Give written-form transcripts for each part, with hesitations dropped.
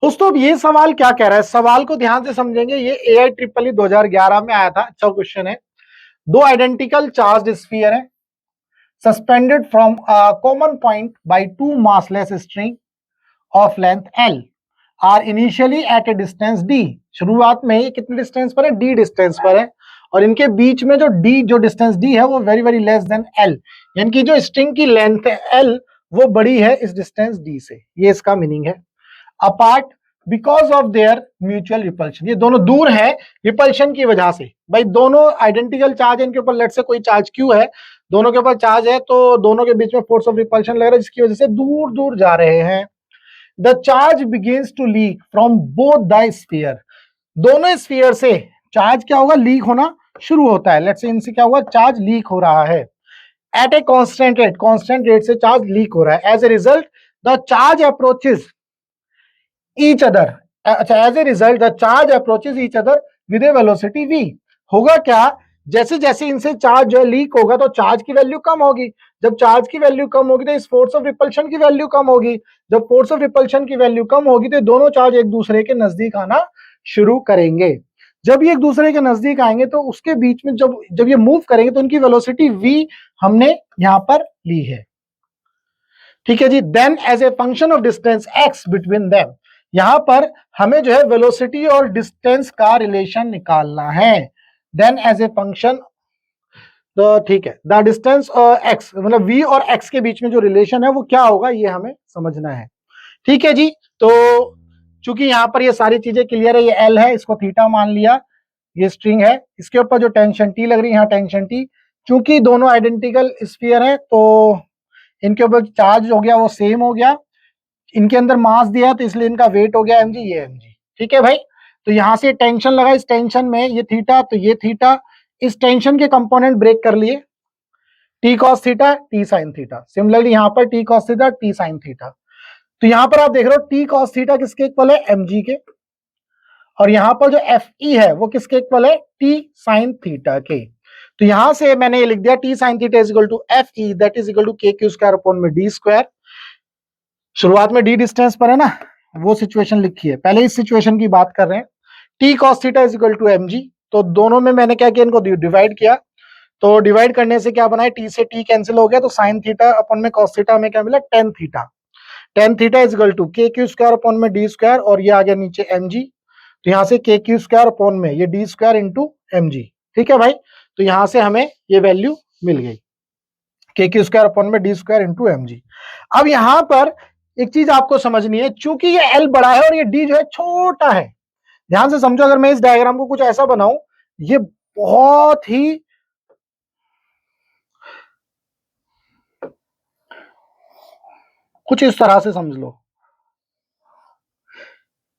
दोस्तों अब ये सवाल क्या कह रहा है, सवाल को ध्यान से समझेंगे। ये AIEEE 2011 में आया था, अच्छा क्वेश्चन है। दो आइडेंटिकल चार्ज स्फीयर है, suspended from a common point by two massless string of length L are initially at a distance D। शुरुआत में ये कितने डिस्टेंस पर है, D डिस्टेंस पर है, और इनके बीच में जो डिस्टेंस D है वो very very less than L, यानी कि जो स्ट्रिंग की लेंथ है L वो बड़ी है इस डिस्टेंस D से। ये इसका मीनिंग है। Apart because of their mutual repulsion, ये दोनों दूर है रिपल्शन की वजह से। भाई दोनों आइडेंटिकल चार्ज है, इनके ऊपर लेट से कोई चार्ज Q है, दोनों के ऊपर चार्ज है, तो दोनों के बीच में फोर्स ऑफ रिपल्शन लग रहा है, जिसकी वजह से दूर दूर जा रहे हैं। The charge begins to leak from both the sphere, दोनों स्फीयर से चार्ज क्या होगा, लीक होना शुरू होता है। लेट्स से इनसे क्या हुआ, चार्ज लीक हो रहा है एट ए कांस्टेंट रेट से चार्ज लीक हो रहा है। As a result the charge approaches each other, अच्छा as a result the charge approaches each other with a velocity v। होगा क्या, जैसे जैसे इनसे चार्ज जो है लीक होगा तो चार्ज की वैल्यू कम होगी। जब चार्ज की वैल्यू कम होगी तो इस फोर्स ऑफ रिपल्शन की वैल्यू कम होगी। जब फोर्स ऑफ रिपल्शन की वैल्यू कम होगी तो दोनों चार्ज एक दूसरे के नजदीक आना शुरू करेंगे। जब ये एक दूसरे के नजदीक आएंगे तो उसके बीच में जब जब ये मूव करेंगे तो उनकी वेलोसिटी v हमने यहां पर ली है। ठीक है जी। Then as a function of distance x between them, यहां पर हमें जो है वेलोसिटी और डिस्टेंस का रिलेशन निकालना है। देन एज ए फंक्शन, तो ठीक है, द डिस्टेंस x मतलब v और x के बीच में जो रिलेशन है वो क्या होगा, ये हमें समझना है। ठीक है जी। तो चूंकि यहां पर ये सारी चीजें क्लियर है, ये L है, इसको थीटा मान लिया, ये स्ट्रिंग है, इसके ऊपर जो टेंशन T लग रही है, यहाँ टेंशन T, चूंकि दोनों आइडेंटिकल स्फीयर है तो इनके ऊपर चार्ज हो गया वो सेम हो गया, इनके अंदर मास दिया तो इसलिए इनका वेट हो गया mg, ये mg। ठीक है भाई। तो यहां से टेंशन लगा, इस टेंशन में ये थीटा तो ये थीटा, इस टेंशन के कंपोनेंट ब्रेक कर लिए, T cos theta T sine theta. Similarly यहां पर T cos theta T sine theta. तो यहां पर आप देख रहे हो टी कॉस थीटा किसके इक्वल है, mg के, और यहां पर जो fe है वो किसके इक्वल है, टी साइन थीटा के। तो यहां से मैंने ये लिख दिया T sine theta is equal to fe that is equal to K Q square upon में डी स्क्वायर। शुरुआत में डी डिस्टेंस पर है ना, वो सिचुएशन लिखी है, पहले इस सिचुएशन की बात कर रहे हैं। T cos theta is equal to mg, तो दोनों में मैंने क्या किया, इनको डिवाइड किया, तो डिवाइड करने से क्या बना है, टी से टी कैंसिल हो गया, तो साइन थीटा अपॉन में कॉस थीटा में क्या मिला, tan theta. Tan theta is equal to K Q square upon में डी स्क्वायर, और ये आ गया नीचे mg, तो यहां से के क्यू स्क्वायर अपॉन में ये डी स्क्वायर इंटू mg। ठीक है भाई। तो यहां से हमें ये वैल्यू मिल गई, के क्यू स्क्वायर अपॉन में डी स्क्वायर इंटू mg। अब यहां पर एक चीज आपको समझनी है, चूंकि ये L बड़ा है और ये D जो है छोटा है, ध्यान से समझो। अगर मैं इस डायग्राम को कुछ ऐसा बनाऊं, ये बहुत ही कुछ इस तरह से समझ लो,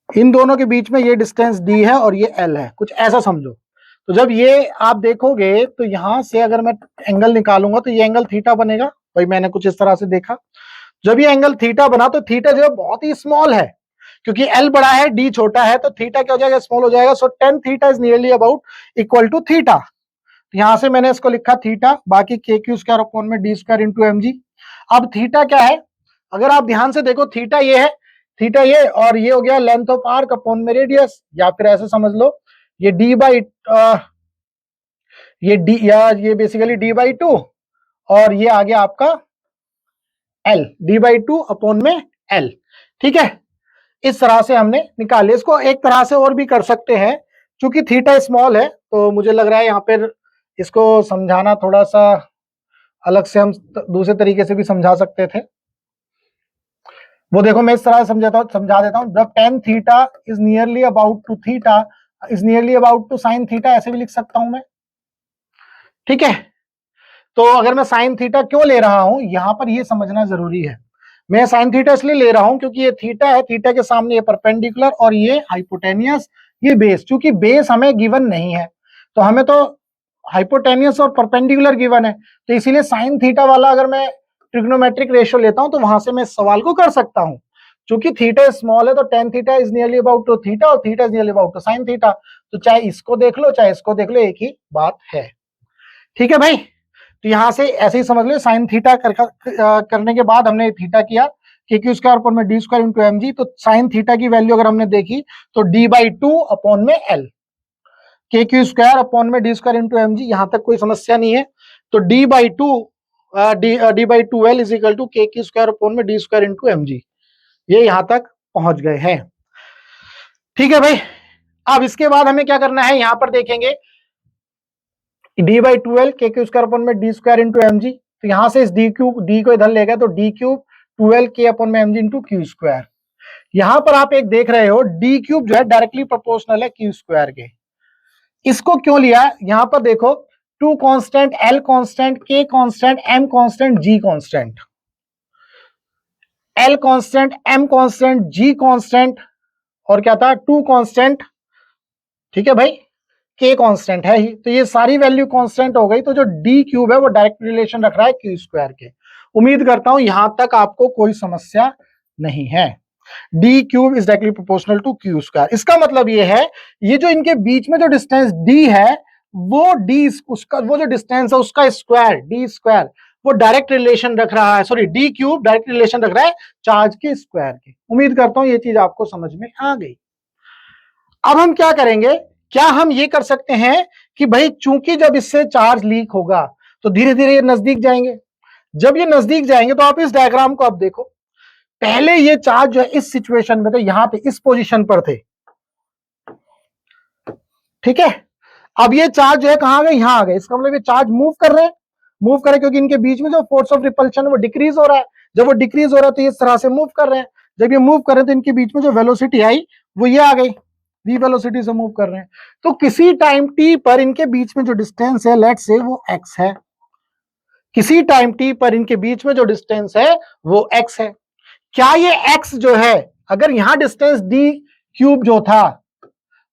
इन दोनों के बीच में ये डिस्टेंस D है और ये L है, कुछ ऐसा समझो। तो जब ये आप देखोगे तो यहां से अगर मैं एंगल निकालूंगा तो ये एंगल थीटा बनेगा। भाई मैंने कुछ इस तरह से देखा, जब ये एंगल थीटा बना तो थीटा जो है बहुत ही स्मॉल है, क्योंकि L बड़ा है D छोटा है, तो थीटा क्या हो जाएगा, स्मॉल हो जाएगा। So tan theta is nearly about equal to theta. यहां से मैंने इसको लिखा थीटा, बाकी के क्यू स्क्वायर अपॉन में डी स्क्वायर इंटू mg। अब थीटा क्या है, अगर आप ध्यान से देखो, थीटा ये है, थीटा ये, और ये हो गया लेंथ ऑफ आर्क अपॉन में रेडियस, या फिर ऐसे समझ लो ये डी बाई ये डी, या ये बेसिकली डी बाई टू, और ये आ गया आपका L, D by two upon में L। ठीक है, इस तरह से हमने निकाले। इसको एक तरह से और भी कर सकते हैं, क्योंकि थीटा स्मॉल है तो मुझे लग रहा है यहाँ पर इसको समझाना थोड़ा सा अलग से, हम दूसरे तरीके से भी समझा सकते थे। वो देखो मैं इस तरह समझा देता हूँ। जब tan theta is nearly about to theta is nearly about to sine theta, ऐसे भी लिख सकता हूं मैं। ठीक है, तो अगर मैं साइन थीटा क्यों ले रहा हूं, यहां पर ये समझना जरूरी है। मैं साइन थीटा इसलिए ले रहा हूं क्योंकि ये थीटा है, थीटा के सामने ये परपेंडिकुलर और ये हाइपोटेनियस, ये बेस, क्योंकि बेस हमें गिवन नहीं है तो हमें तो हाइपोटेनियस और परपेंडिकुलर गिवन है, तो इसीलिए साइन थीटा वाला अगर मैं ट्रिग्नोमेट्रिक रेशियो लेता हूं तो वहां से मैं इस सवाल को कर सकता हूं। क्योंकि थीटा स्मॉल है तो tan theta is nearly about to theta और theta is nearly about to sine theta, तो चाहे इसको देख लो चाहे इसको देख लो, एक ही बात है। ठीक है भाई। तो यहां से ऐसे ही समझ लो, साइन थीटा करने के बाद हमने थीटा किया, के क्यू स्क्वायर अपॉन में D square into M G. तो साइन थीटा की वैल्यू अगर हमने देखी तो डी बाई टू अपॉन में L, K Q square upon में D square into M G, यहां तक कोई समस्या नहीं है। तो D by two D by two L is equal to K Q square upon में D square into M G, ये यहां तक पहुंच गए हैं। ठीक है भाई, अब इसके बाद हमें क्या करना है, यहां पर देखेंगे D by twelve K Q square upon में D square into M G. तो यहां से इस डी क्यूब डी को इधर ले गए तो डी क्यूब 12 के अपॉन में M G into Q square. यहां पर आप एक देख रहे हो डी क्यूब जो है डायरेक्टली प्रोपोर्शनल है क्यू स्क्वायर के। इसको क्यों लिया, यहां पर देखो two constant, l constant, k constant, m constant, g constant, l constant, m constant, g constant, और क्या था टू कांस्टेंट। ठीक है भाई, के कांस्टेंट है ही, तो ये सारी वैल्यू कांस्टेंट हो गई। तो जो डी क्यूब है वो डायरेक्ट रिलेशन रख रहा है क्यू स्क्वायर के। उम्मीद करता हूं यहां तक आपको कोई समस्या नहीं है। D cube is directly proportional to Q square. इसका मतलब ये है, ये जो इनके बीच में जो डिस्टेंस डी है वो डी उसका वो जो डिस्टेंस है उसका स्क्वायर डी स्क्वायर वो डायरेक्ट रिलेशन रख रहा है, sorry D cube direct relation रख रहा है चार्ज के स्क्वायर के। उम्मीद करता हूं ये चीज आपको समझ में आ गई। अब हम क्या करेंगे, क्या हम ये कर सकते हैं कि भाई चूंकि जब इससे चार्ज लीक होगा तो धीरे धीरे ये नजदीक जाएंगे। जब ये नजदीक जाएंगे तो आप इस डायग्राम को अब देखो, पहले ये चार्ज जो है इस सिचुएशन में थे, यहां पे इस पोजीशन पर थे। ठीक है, अब ये चार्ज जो है कहां गए, यहां आ गए। इसका मतलब ये चार्ज मूव कर रहे हैं, मूव कर रहे हैं क्योंकि इनके बीच में जो फोर्स ऑफ रिपल्शन है वो डिक्रीज हो रहा है। जब वो डिक्रीज हो रहा है तो इस तरह से मूव कर रहे हैं। जब ये मूव कर रहे हैं तो इनके बीच में जो वेलोसिटी आई वो ये आ गई, v वेलोसिटी से मूव कर रहे हैं। तो किसी टाइम t पर इनके बीच में जो डिस्टेंस है लेट्स से वो x है, किसी टाइम t पर इनके बीच में जो डिस्टेंस है वो x है। क्या ये x जो है, अगर यहां डिस्टेंस d क्यूब जो था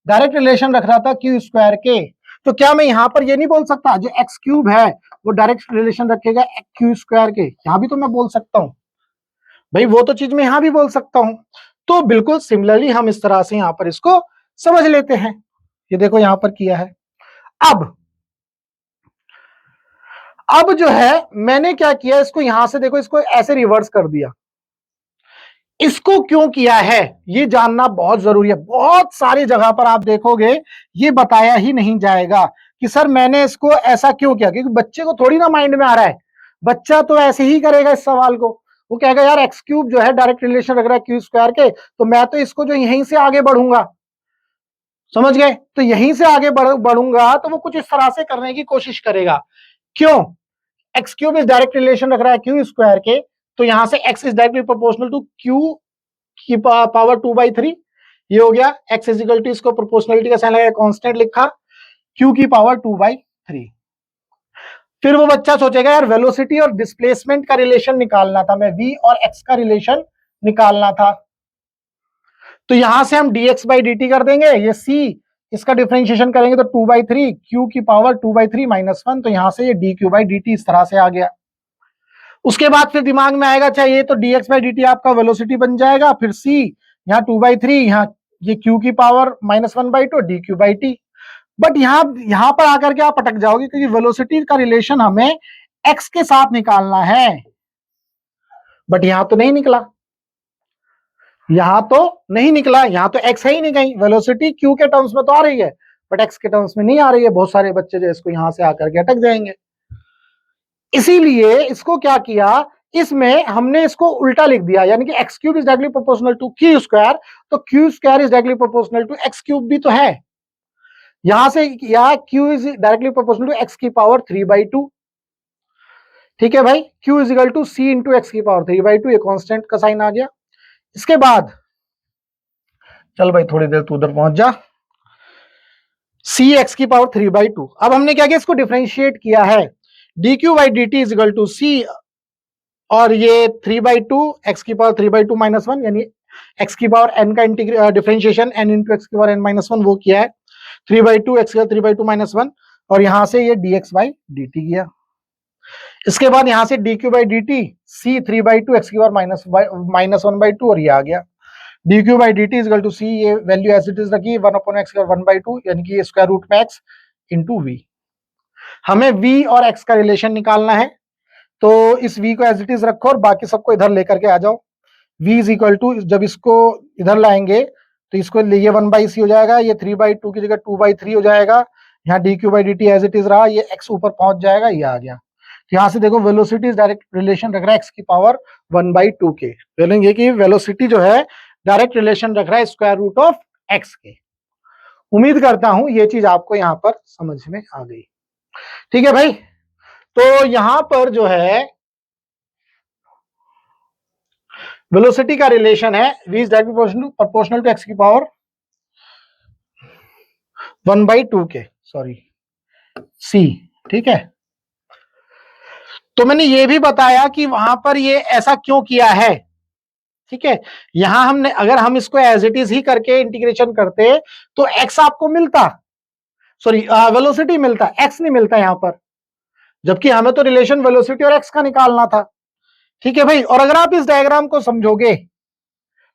डायरेक्ट रिलेशन रख रहा था क्यू स्क्वायर के, तो क्या मैं यहां पर ये नहीं बोल सकता जो x क्यूब है वो डायरेक्ट रिलेशन रखेगा क्यू स्क्वायर के? यहां भी तो मैं बोल सकता हूं भाई, वो तो चीज मैं यहां भी बोल सकता हूं। तो बिल्कुल सिमिलरली हम इस तरह से यहां पर इसको समझ लेते हैं। ये देखो यहां पर किया है। अब जो है मैंने क्या किया, इसको यहां से देखो, इसको ऐसे रिवर्स कर दिया। इसको क्यों किया है ये जानना बहुत जरूरी है। बहुत सारी जगह पर आप देखोगे ये बताया ही नहीं जाएगा कि सर मैंने इसको ऐसा क्यों किया, क्योंकि बच्चे को थोड़ी ना माइंड में आ रहा है। बच्चा तो ऐसे ही करेगा इस सवाल को, वो कहेगा यार एक्स क्यूब जो है डायरेक्ट रिलेशन रख रहा है क्यू स्क्वायर के, तो मैं तो इसको जो यहीं से आगे बढ़ूंगा, समझ गए, तो यहीं से आगे बढ़ूंगा तो वो कुछ इस तरह से करने की कोशिश करेगा। क्यों, x cube is direct relation रख रहा है क्यू स्क्वायर के, तो यहां से x is directly proportional to q की पावर 2/3, ये हो गया। x इज इक्वल टू, इसको प्रोपोर्शनलिटी का साइन लगाया, कांस्टेंट लिखा, q की पावर 2/3। फिर वो बच्चा सोचेगा यार वेलोसिटी और डिस्प्लेसमेंट का रिलेशन निकालना था, मैं v और x का रिलेशन निकालना था, तो यहां से हम dx बाई dt कर देंगे, ये c इसका डिफरेंशिएशन करेंगे तो 2/3 q की पावर 2/3 -1, तो यहां से ये dq बाई dt इस तरह से आ गया। उसके बाद फिर दिमाग में आएगा, अच्छा ये तो dx बाई dt आपका वेलोसिटी बन जाएगा, फिर c यहाँ 2/3, यहाँ ये q की power -1/2 dq by t। But यहां पर आकर के आप अटक जाओगे क्योंकि वेलोसिटी का रिलेशन हमें x के साथ निकालना है, बट यहां तो नहीं निकला, यहां तो नहीं निकला, यहां तो x है ही नहीं कहीं। वेलोसिटी q के टर्म्स में तो आ रही है बट x के टर्म्स में नहीं आ रही है। बहुत सारे बच्चे जो इसको यहां से आकर के अटक जाएंगे। इसीलिए इसको क्या किया, इसमें हमने इसको उल्टा लिख दिया, यानी कि x cube is directly proportional to Q square, तो q square is directly proportional to x cube भी तो है। यहां से या q is directly proportional to x की पावर 3/2। ठीक है भाई, q is equal to c into x की पावर 3/2, ये कांस्टेंट का साइन आ गया। इसके बाद चल भाई थोड़ी देर तू उधर पहुंच जा, सी एक्स की पावर 3/2। अब हमने क्या किया, इसको डिफरेंशिएट किया है, d q by d t is equal to c, और ये 3/2 एक्स की पावर 3/2 -1, यानी एक्स की पावर n का डिफरेंशिएशन n इंटू एक्स की पावर n -1 वो किया है, 3/2 एक्स का 3/2 -1, और यहां से ये dx बाई dt किया। इसके बाद यहां से dq by dt c 3/2 x की पावर -1/2, और ये आ गया dq by dt is equal to c, ये वैल्यू एज इट इज रखी 1/x का 1/2, यानी कि ये स्क्वायर रूट में x इंटू v। हमें v और x का रिलेशन निकालना है, तो इस v को एज इट इज रखो और बाकी सबको इधर लेकर के आ जाओ। v इज इक्वल टू, जब इसको इधर लाएंगे तो इसको ये 1/c हो जाएगा, ये 3/2 की जगह 2/3 हो जाएगा, यहाँ dq/dt एज इट इज रहा, ये x ऊपर पहुंच जाएगा, ये आ गया। तो यहाँ से देखो वेलोसिटी डायरेक्ट रिलेशन रख रहा है x की पावर 1/2 के, बोलेंगे कि वेलोसिटी जो है डायरेक्ट रिलेशन रख रहा है स्क्वायर रूट ऑफ x के। उम्मीद करता हूं ये चीज आपको यहाँ पर समझ में आ गई। ठीक है भाई, तो यहां पर जो है वेलोसिटी का रिलेशन है v is directly proportional to x की पावर 1/2 के, सॉरी c। ठीक है, तो मैंने ये भी बताया कि वहां पर ये ऐसा क्यों किया है। ठीक है, यहां हमने, अगर हम इसको एज इट इज ही करके इंटीग्रेशन करते तो x आपको मिलता, सॉरी वेलोसिटी मिलता, x नहीं मिलता यहां पर, जबकि हमें तो रिलेशन वेलोसिटी और x का निकालना था। ठीक है भाई, और अगर आप इस डायग्राम को समझोगे,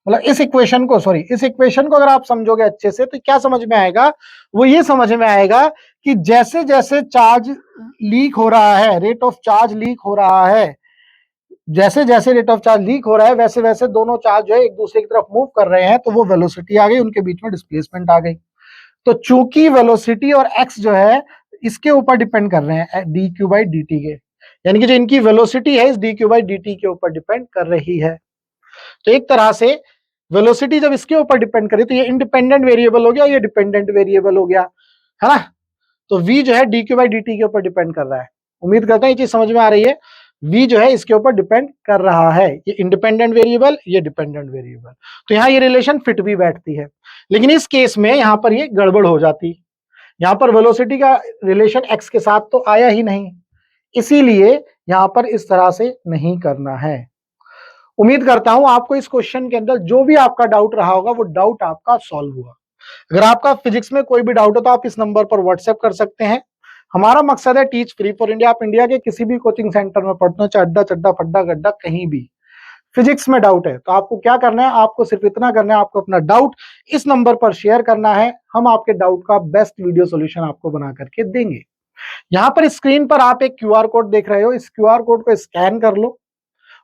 मतलब इस इक्वेशन को, सॉरी इस इक्वेशन को अगर आप समझोगे अच्छे से तो क्या समझ में आएगा, वो ये समझ में आएगा कि जैसे जैसे चार्ज लीक हो रहा है, रेट ऑफ चार्ज लीक हो रहा है, जैसे जैसे रेट ऑफ चार्ज लीक हो रहा है वैसे वैसे दोनों चार्ज जो है एक दूसरे की तरफ मूव कर रहे हैं, तो वो वेलोसिटी आ गई, उनके बीच में डिस्प्लेसमेंट आ गई। तो चूंकि वेलोसिटी और एक्स जो है इसके ऊपर डिपेंड कर रहे हैं dq/dt के, यानी कि जो इनकी वेलोसिटी है इस dq/dt के ऊपर डिपेंड कर रही है। तो एक तरह से वेलोसिटी जब इसके ऊपर डिपेंड करे तो ये इंडिपेंडेंट वेरिएबल हो गया, ये डिपेंडेंट वेरिएबल हो गया, है ना। तो v जो है dq/dt के ऊपर डिपेंड कर रहा है। उम्मीद करता हूं ये चीज समझ में आ रही है। v जो है इसके ऊपर डिपेंड कर रहा है, ये इंडिपेंडेंट वेरिएबल, ये डिपेंडेंट वेरिएबल, तो यहाँ ये रिलेशन फिट भी बैठती है। लेकिन इस केस में यहाँ पर ये गड़बड़ हो जाती, यहाँ पर वेलोसिटी का रिलेशन x के साथ तो आया ही नहीं, इसीलिए यहाँ पर इस तरह से नहीं करना है। उम्मीद करता हूं आपको इस क्वेश्चन के अंदर जो भी आपका डाउट रहा होगा वो डाउट आपका सॉल्व हुआ। अगर आपका फिजिक्स में कोई भी डाउट हो तो आप इस नंबर पर व्हाट्सएप कर सकते हैं। हमारा मकसद है टीच फ्री फॉर इंडिया। आप इंडिया के किसी भी कोचिंग सेंटर में पढ़ते हो, चाहे अड्डा चड्डा फड्डा गड्ढा कहीं भी, फिजिक्स में डाउट है तो आपको क्या करना है, आपको सिर्फ इतना करना है, आपको अपना डाउट इस नंबर पर शेयर करना है, हम आपके डाउट का बेस्ट वीडियो सोल्यूशन आपको बना करके देंगे। यहाँ पर स्क्रीन पर आप एक क्यूआर कोड देख रहे हो, इस क्यूआर कोड को स्कैन कर लो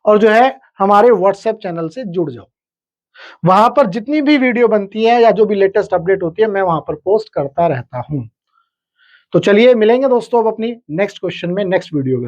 और जो है हमारे व्हाट्सएप चैनल से जुड़ जाओ। वहां पर जितनी भी वीडियो बनती है या जो भी लेटेस्ट अपडेट होती है मैं वहां पर पोस्ट करता रहता हूं। तो चलिए मिलेंगे दोस्तों अब अपनी नेक्स्ट क्वेश्चन में, नेक्स्ट वीडियो के साथ।